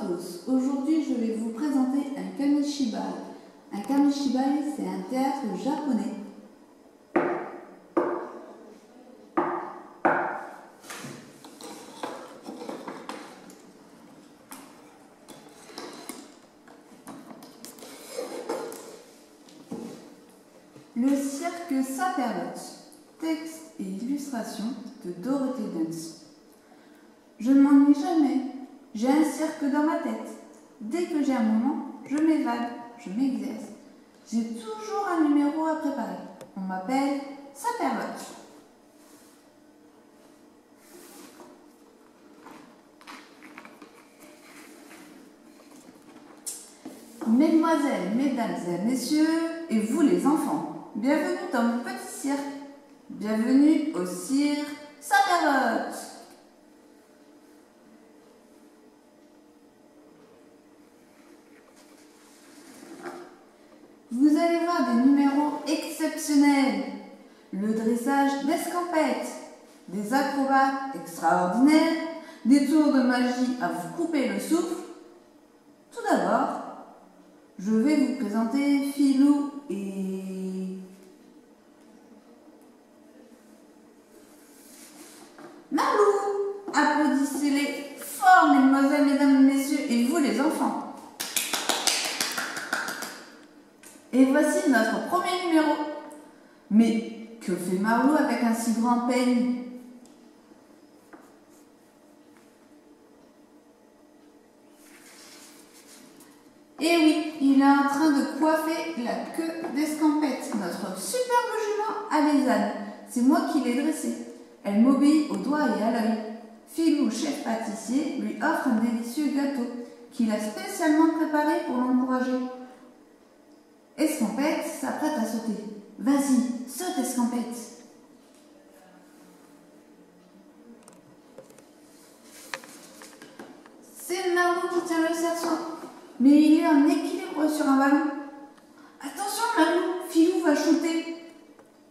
tous, aujourd'hui je vais vous présenter un kamishibai. Un kamishibai, c'est un théâtre japonais. Le cirque Saperlotte, texte et illustration de Dorothée Dance. Je ne m'ennuie jamais, j'ai un cirque dans ma tête. Dès que j'ai un moment, je m'évade, je m'exerce. J'ai toujours un numéro à préparer. On m'appelle Saperlotte. Mesdemoiselles, mesdames et messieurs, et vous les enfants, bienvenue dans mon petit cirque. Bienvenue au cirque Saperlotte. Vous allez voir des numéros exceptionnels, le dressage d'escampette, des acrobates extraordinaires, des tours de magie à vous couper le souffle. Tout d'abord, je vais vous présenter Philou et Marlou. Applaudissez-les fort, mesdemoiselles, mesdames, messieurs, et vous les enfants. Et voici notre premier numéro. Mais que fait Marlou avec un si grand peigne? Eh oui, il est en train de coiffer la queue d'escampette, notre superbe jument alésane. C'est moi qui l'ai dressée. Elle m'obéit au doigt et à l'œil. Philou, chef pâtissier, lui offre un délicieux gâteau qu'il a spécialement préparé pour l'encourager. Escampette s'apprête à sauter. Vas-y, saute Escampette. C'est Marlou qui tient le cerceau, mais il est en équilibre sur un ballon. Attention Marlou, Philou va shooter.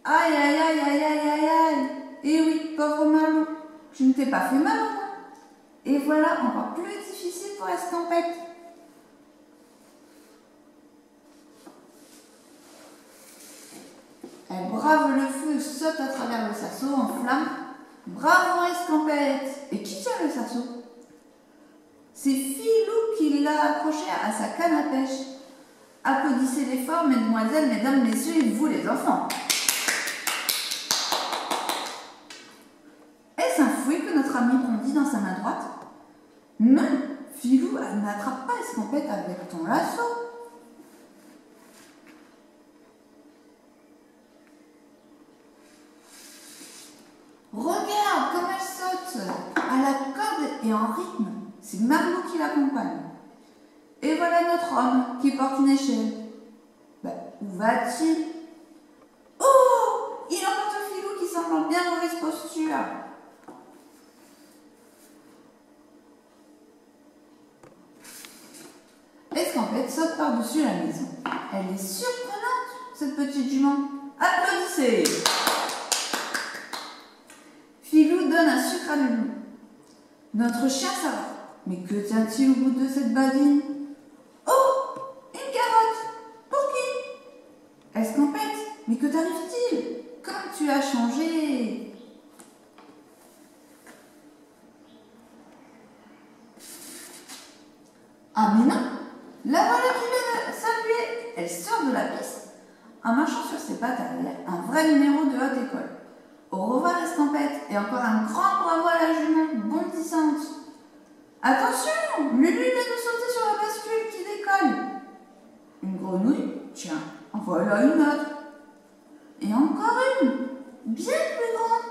Aïe aïe aïe aïe aïe aïe aïe. Eh oui, pauvre Marlou, je ne t'ai pas fait mal. Et voilà encore plus difficile pour Escampette. Elle brave le feu, saute à travers le cerceau en flamme. Bravo Escampette! Et qui tient le cerceau? C'est Philou qui l'a accroché à sa canne à pêche. Applaudissez l'effort, mesdemoiselles, mesdames, messieurs, et vous les enfants. Est-ce un fouet que notre ami brandit dans sa main droite? Non, Philou n'attrape pas Escampette avec ton lasso. Regarde comme elle saute à la corde et en rythme. C'est Marlou qui l'accompagne. Et voilà notre homme qui porte une échelle. Où va-t-il? Oh! Il emporte Philou qui semble en bien mauvaise posture. Escampette saute par-dessus la maison. Elle est surprenante, cette petite jument. Applaudissez! Philou donne un sucre à Loulou. Notre chien s'arrête. Mais que tient-il au bout de cette badine? Oh! Une carotte! Pour qui? Escampette, mais que t'arrive-t-il? Comme tu as changé! Ah mais non! La voilà qui vient de saluer! Elle sort de la piste en marchant sur ses pattes arrière, un vrai numéro de haute école. Au revoir Escampette et encore un grand bravo à la jument bondissante. Attention, Lulu vient de sauter sur la bascule qui décolle. Une grenouille? Tiens, en voilà une autre. Et encore une, bien plus grande.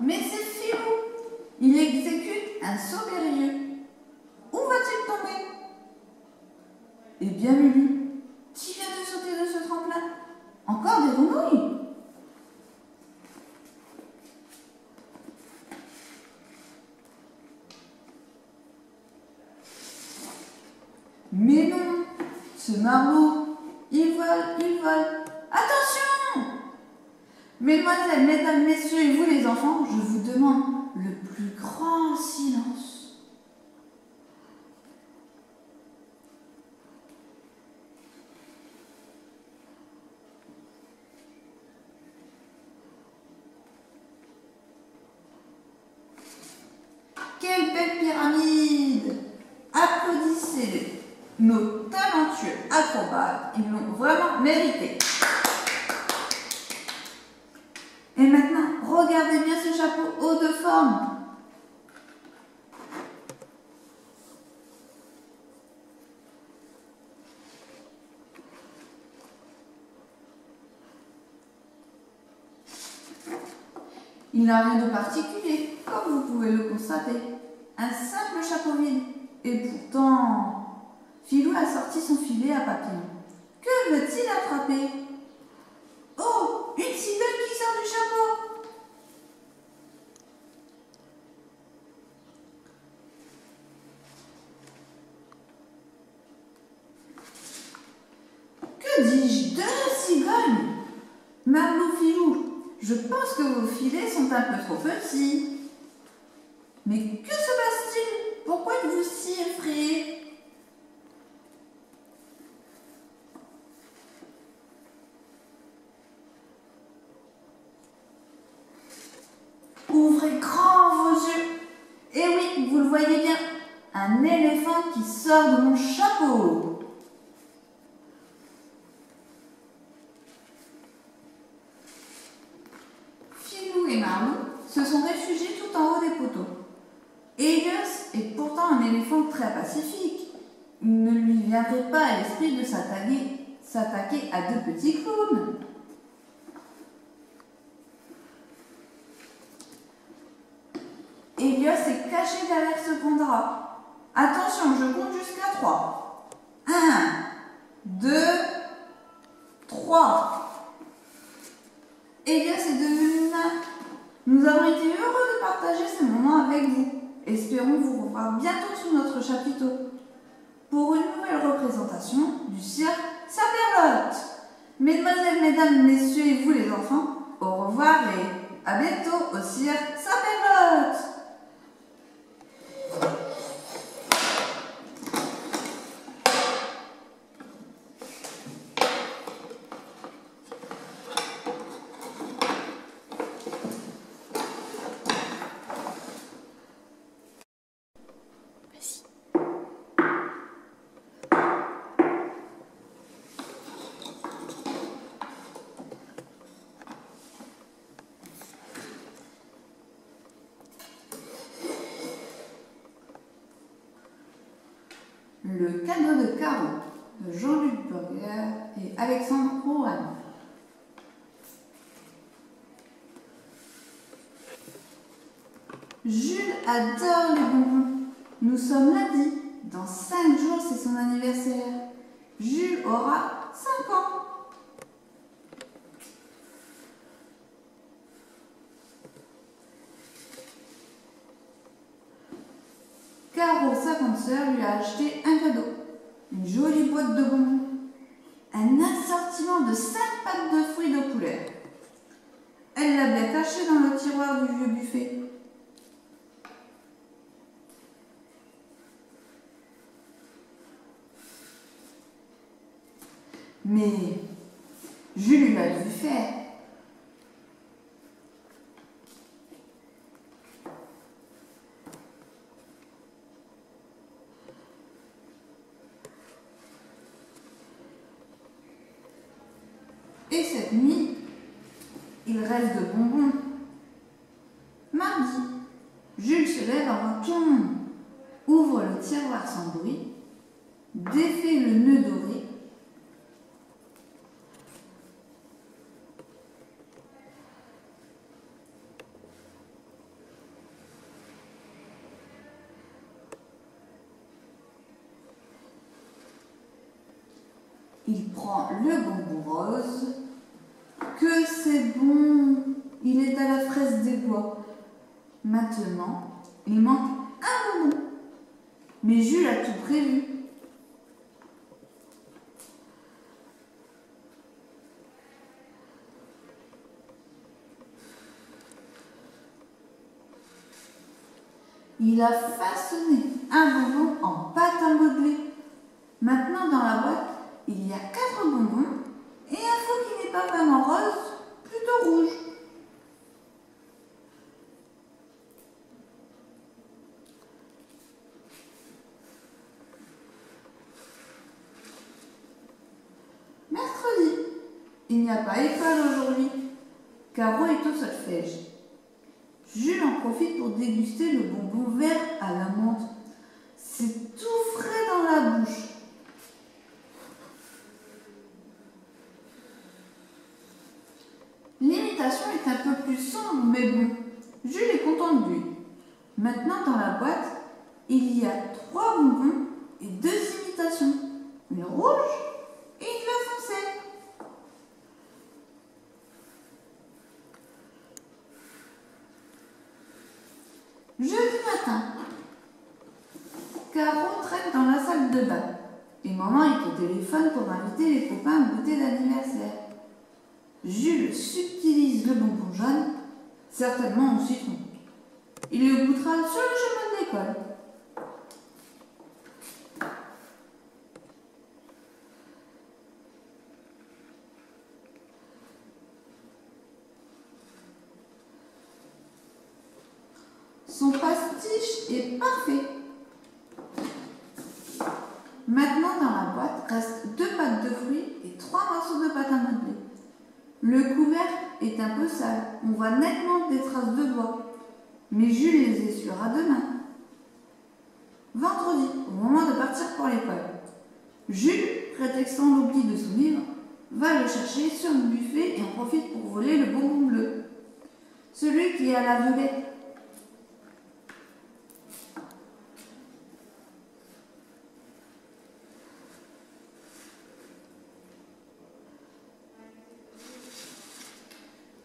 Mais c'est Philou. Il exécute un saut périlleux. Où va-t-il tomber? Eh bien, Lulu, qui vient de sauter de ce tremplin? Encore des grenouilles? Mais non, ce Marlou, il vole, il vole. Attention! Mesdemoiselles, mesdames, messieurs et vous les enfants, je vous demande le plus grand silence. Quelle belle pyramide! Applaudissez-les. Nos talentueux acrobates, ils l'ont vraiment mérité. Et maintenant, regardez bien ce chapeau haut de forme. Il n'a rien de particulier, comme vous pouvez le constater. Un simple chapeau vide. Et pourtant, Filou a sorti son filet à papillon. Que veut-il attraper? Oh, une cigale qui sort du chapeau! Que dis-je? Deux cigognes! Marlou, Filou, je pense que vos filets sont un peu trop petits. Mais que se passe-t-il? Pourquoi êtes-vous si effrayés? Ouvrez grand vos yeux. Et oui, vous le voyez bien, un éléphant qui sort de mon chapeau. Filou et Marlou se sont réfugiés tout en haut des poteaux. Elias est pourtant un éléphant très pacifique. Il ne lui viendrait pas à l'esprit de s'attaquer à deux petits clowns. Elias est caché derrière ce grand drap. Attention, je compte jusqu'à 3. 1, 2, 3. Elias est devenu nain. Nous avons été heureux de partager ce moment avec vous. Espérons vous revoir bientôt sous notre chapiteau pour une nouvelle représentation du cirque Saperlotte. Mesdemoiselles, mesdames, messieurs et vous les enfants, au revoir et à bientôt au cirque Saperlotte. Le cadeau de Caro de Jean-Luc Burger et Alexandre Rohan. Jules adore les bonbons. Nous sommes lundi. Dans 5 jours, c'est son anniversaire. Jules aura 5 ans. Caro, sa grande sœur, lui a acheté un cadeau. Une jolie boîte de bonbons. Un assortiment de 5 packs de fruits de couleur. Elle l'a bien caché dans le tiroir du vieux buffet. Mais Jules l'a vu faire. Et cette nuit, il reste de bonbons. Mardi, Jules se lève avant tout le monde, ouvre le tiroir sans bruit, défait le nœud doré. Il prend le bonbon rose. Que c'est bon! Il est à la fraise des bois. Maintenant, il manque un bonbon. Mais Jules a tout prévu. Il a façonné un bonbon en pâte à modeler. Maintenant, dans la boîte, il y a 4 bonbons et un faux qui n'est pas vraiment rose, plutôt rouge. Mercredi, il n'y a pas école aujourd'hui. Caro est au solfège. Jules en profite pour déguster le bonbon vert à la menthe. C'est tout frais dans la bouche. L'imitation est un peu plus sombre, mais bon, Jules est content de lui. Maintenant, dans la boîte, il y a 3 bonbons et 2 imitations. Une rouge et une bleu foncé. Jeudi matin, Caro traîne dans la salle de bain et maman est au téléphone pour inviter les copains au goûter d'anniversaire. Jules subtilise le bonbon jaune, certainement au citron. Il le goûtera sur le chemin de l'école. Son pastiche est parfait. Maintenant, dans la boîte, restent 2 pâtes de fruits et 3 morceaux de pâte à modeler. Le couvercle est un peu sale. On voit nettement des traces de doigts. Mais Jules les essuiera demain. Vendredi, au moment de partir pour l'école, Jules, prétextant l'oubli de son livre, va le chercher sur le buffet et en profite pour voler le bonbon bleu. Celui qui est à la violette.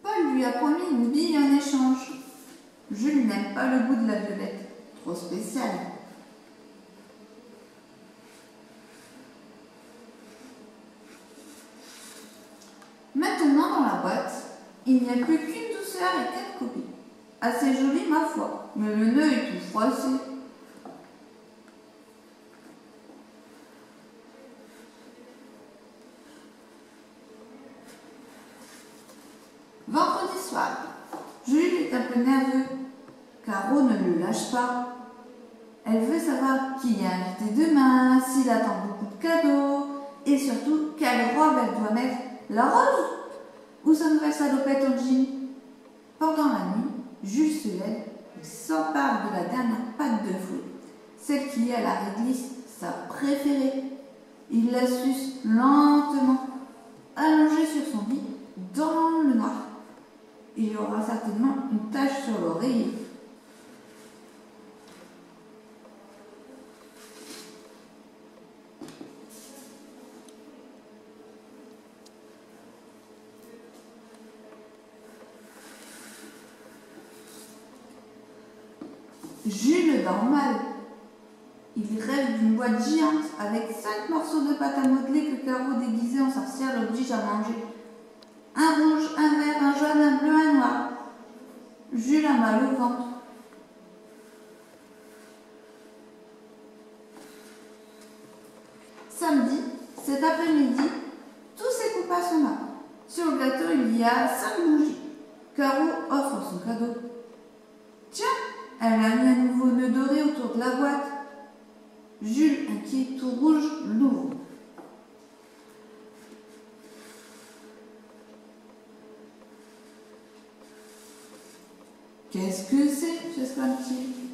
Paul lui a promis une bille en échange. Jules n'aime pas le goût de la violette, trop spécial. Maintenant dans la boîte, il n'y a plus qu'une douceur et 4 copies. Assez joli ma foi, mais le nœud est tout froissé. Vendredi soir, Jules est un peu nerveux. Caro ne le lâche pas. Elle veut savoir qui est invité demain, s'il attend beaucoup de cadeaux et surtout quelle robe elle doit mettre. La rose ou sa nouvelle salopette en jean. Pendant la nuit, Jules se lève et s'empare de la dernière pâte de fruits, celle qui est à la réglisse, sa préférée. Il la suce lentement, allongée sur son lit, dans le noir. Il y aura certainement une tache sur l'oreiller. Jules dort mal. Il rêve d'une boîte géante avec 5 morceaux de pâte à modeler que Caro déguisée en sorcière l'oblige à manger. Un rouge, un vert, un jaune, un bleu, un noir. Jules a mal au ventre. Samedi, cet après-midi, tous ses copains sont là. Sur le gâteau, il y a 5 bougies. Caro offre son cadeau. Tiens, elle a mis un nouveau nœud doré autour de la boîte. Jules, inquiet, tout rouge, l'ouvre. Qu'est-ce que c'est, ce squelette?